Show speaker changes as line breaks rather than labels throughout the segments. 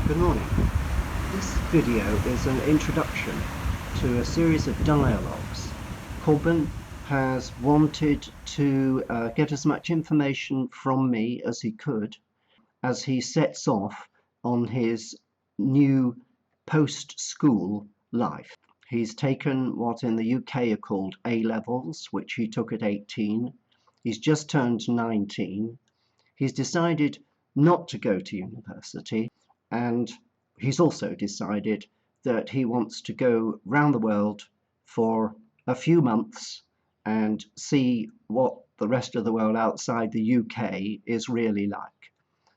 Good morning. This video is an introduction to a series of dialogues. Corbin has wanted to get as much information from me as he could as he sets off on his new post-school life. He's taken what in the UK are called A-levels, which he took at 18. He's just turned 19. He's decided not to go to university, and he's also decided that he wants to go round the world for a few months and see what the rest of the world outside the UK is really like.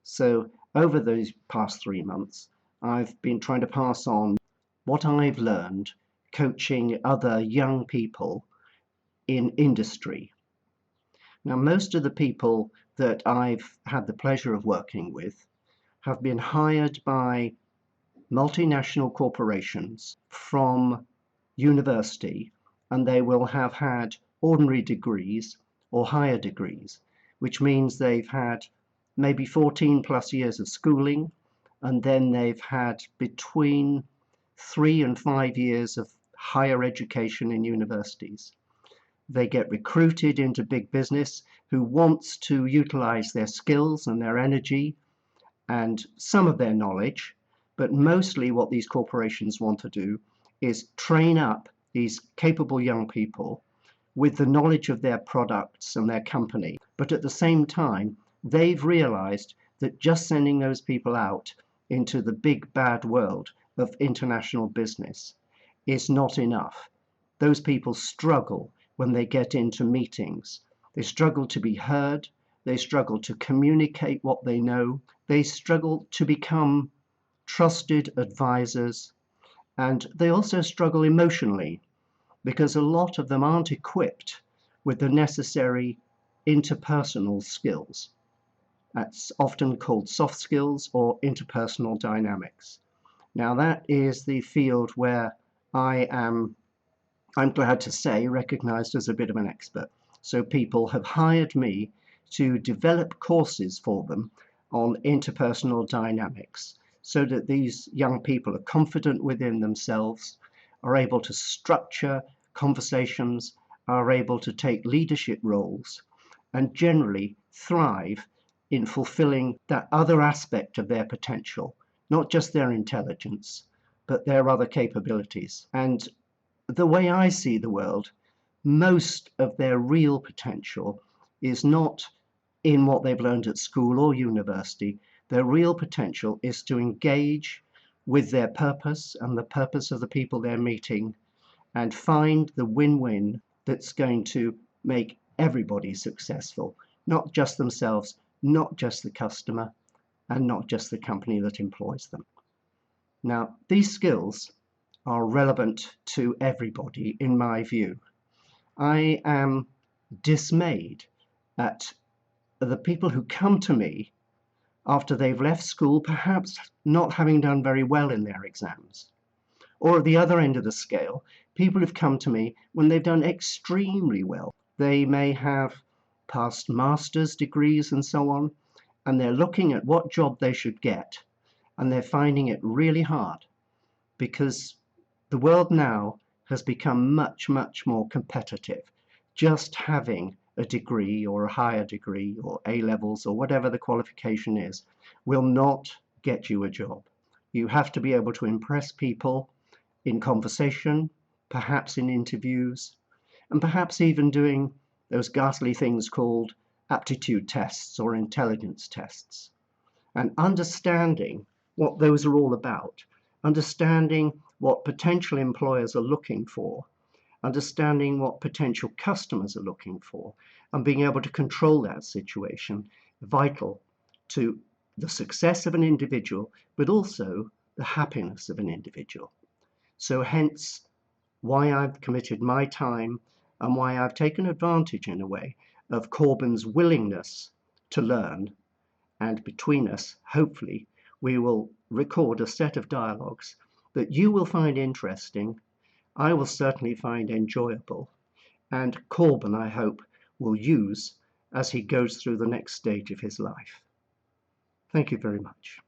So over those past 3 months, I've been trying to pass on what I've learned coaching other young people in industry. Now, most of the people that I've had the pleasure of working with have been hired by multinational corporations from university, and they will have had ordinary degrees or higher degrees, which means they've had maybe 14 plus years of schooling, and then they've had between 3 and 5 years of higher education in universities. They get recruited into big business who wants to utilize their skills and their energy and some of their knowledge, but mostly what these corporations want to do is train up these capable young people with the knowledge of their products and their company. But at the same time, they've realized that just sending those people out into the big bad world of international business is not enough. Those people struggle when they get into meetings. They struggle to be heard. They struggle to communicate what they know. They struggle to become trusted advisors. And they also struggle emotionally because a lot of them aren't equipped with the necessary interpersonal skills. That's often called soft skills or interpersonal dynamics. Now, that is the field where I'm glad to say, recognized as a bit of an expert. So people have hired me to develop courses for them on interpersonal dynamics so that these young people are confident within themselves, are able to structure conversations, are able to take leadership roles, and generally thrive in fulfilling that other aspect of their potential, not just their intelligence, but their other capabilities. And the way I see the world, most of their real potential is not in what they've learned at school or university. Their real potential is to engage with their purpose and the purpose of the people they're meeting and find the win-win that's going to make everybody successful, not just themselves, not just the customer, and not just the company that employs them. Now, these skills are relevant to everybody, in my view. I am dismayed at the people who come to me after they've left school, perhaps not having done very well in their exams. Or at the other end of the scale, people who've come to me when they've done extremely well. They may have passed master's degrees and so on, and they're looking at what job they should get, and they're finding it really hard because the world now has become much, much more competitive. Just having a degree or a higher degree or A-levels or whatever the qualification is will not get you a job. You have to be able to impress people in conversation, perhaps in interviews, and perhaps even doing those ghastly things called aptitude tests or intelligence tests. And understanding what those are all about, understanding what potential employers are looking for, understanding what potential customers are looking for, and being able to control that situation, vital to the success of an individual, but also the happiness of an individual. So hence why I've committed my time and why I've taken advantage in a way of Corbin's willingness to learn. And between us, hopefully, we will record a set of dialogues that you will find interesting, I will certainly find enjoyable, and Corbin, I hope, will use as he goes through the next stage of his life. Thank you very much.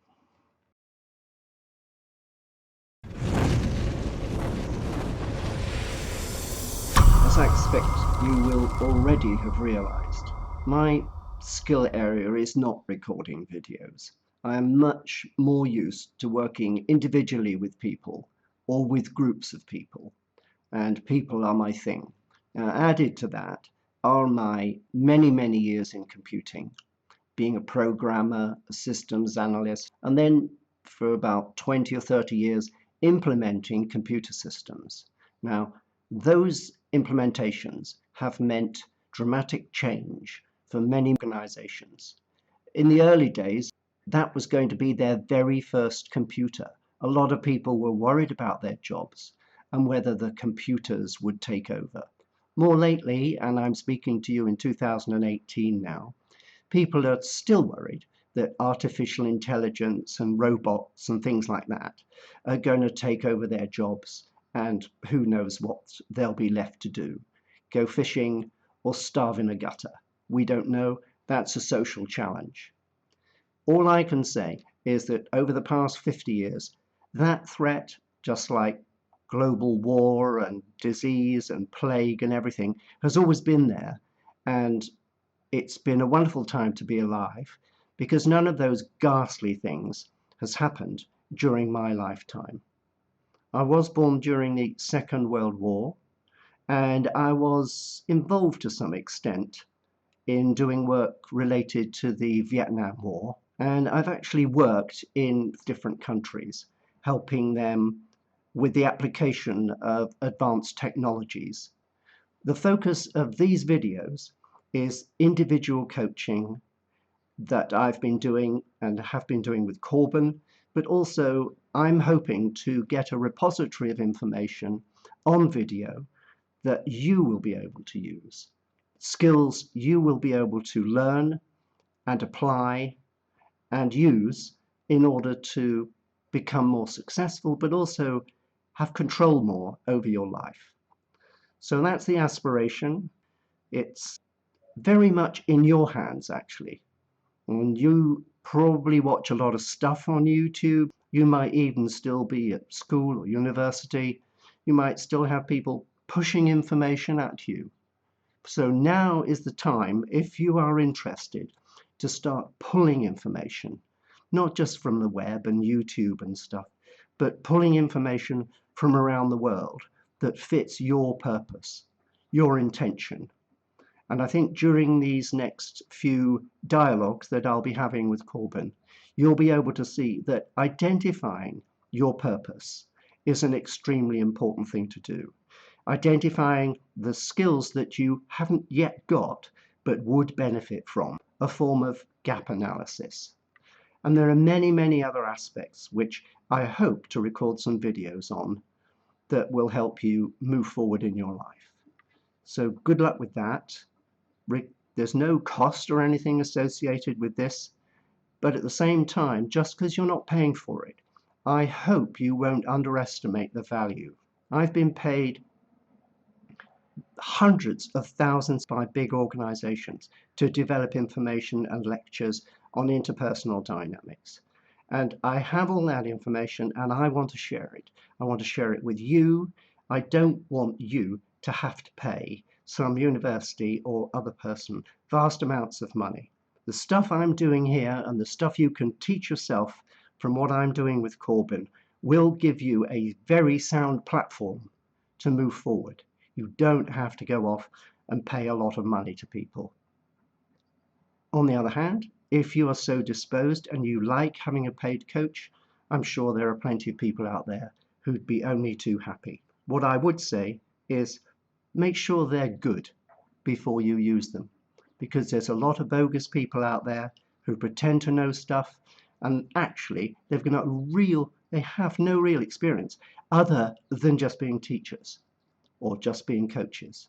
I expect you will already have realized, my skill area is not recording videos. I am much more used to working individually with people or with groups of people, and people are my thing. Added to that are my many, many years in computing, being a programmer, a systems analyst, and then for about 20 or 30 years implementing computer systems. Now, those implementations have meant dramatic change for many organizations. In the early days, that was going to be their very first computer. A lot of people were worried about their jobs and whether the computers would take over. More lately, and I'm speaking to you in 2018 now, people are still worried that artificial intelligence and robots and things like that are going to take over their jobs, and who knows what they'll be left to do. Go fishing or starve in a gutter. We don't know. That's a social challenge. All I can say is that over the past 50 years, that threat, just like global war and disease and plague and everything, has always been there. And it's been a wonderful time to be alive because none of those ghastly things has happened during my lifetime. I was born during the Second World War, and I was involved to some extent in doing work related to the Vietnam War. And I've actually worked in different countries, helping them with the application of advanced technologies. The focus of these videos is individual coaching that I've been doing and have been doing with Corbin, but also I'm hoping to get a repository of information on video that you will be able to use, skills you will be able to learn and apply and use in order to become more successful, but also have control more over your life. So that's the aspiration. It's very much in your hands, actually. And you probably watch a lot of stuff on YouTube. You might even still be at school or university. You might still have people pushing information at you. So now is the time, if you are interested, to start pulling information, not just from the web and YouTube and stuff, but pulling information from around the world that fits your purpose, your intention. And I think during these next few dialogues that I'll be having with Corbin, you'll be able to see that identifying your purpose is an extremely important thing to do. Identifying the skills that you haven't yet got but would benefit from, a form of gap analysis. And there are many, many other aspects which I hope to record some videos on that will help you move forward in your life. So good luck with that. There's no cost or anything associated with this, but at the same time, just because you're not paying for it, I hope you won't underestimate the value. I've been paid hundreds of thousands by big organizations to develop information and lectures on interpersonal dynamics. And I have all that information and I want to share it. I want to share it with you. I don't want you to have to pay some university or other person vast amounts of money. The stuff I'm doing here and the stuff you can teach yourself from what I'm doing with Corbin will give you a very sound platform to move forward. You don't have to go off and pay a lot of money to people. On the other hand, if you are so disposed and you like having a paid coach, I'm sure there are plenty of people out there who'd be only too happy. What I would say is make sure they're good before you use them, because there's a lot of bogus people out there who pretend to know stuff and actually they have no real experience other than just being teachers or just being coaches.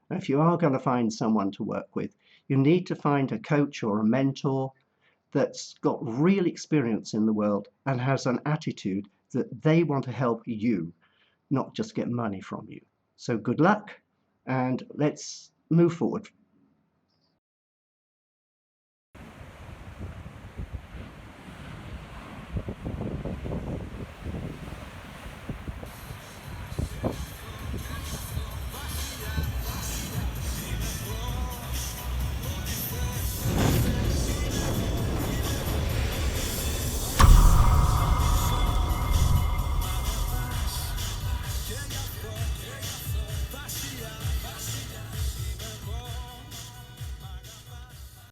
And if you are going to find someone to work with, you need to find a coach or a mentor that's got real experience in the world and has an attitude that they want to help you, not just get money from you. So good luck, and let's move forward.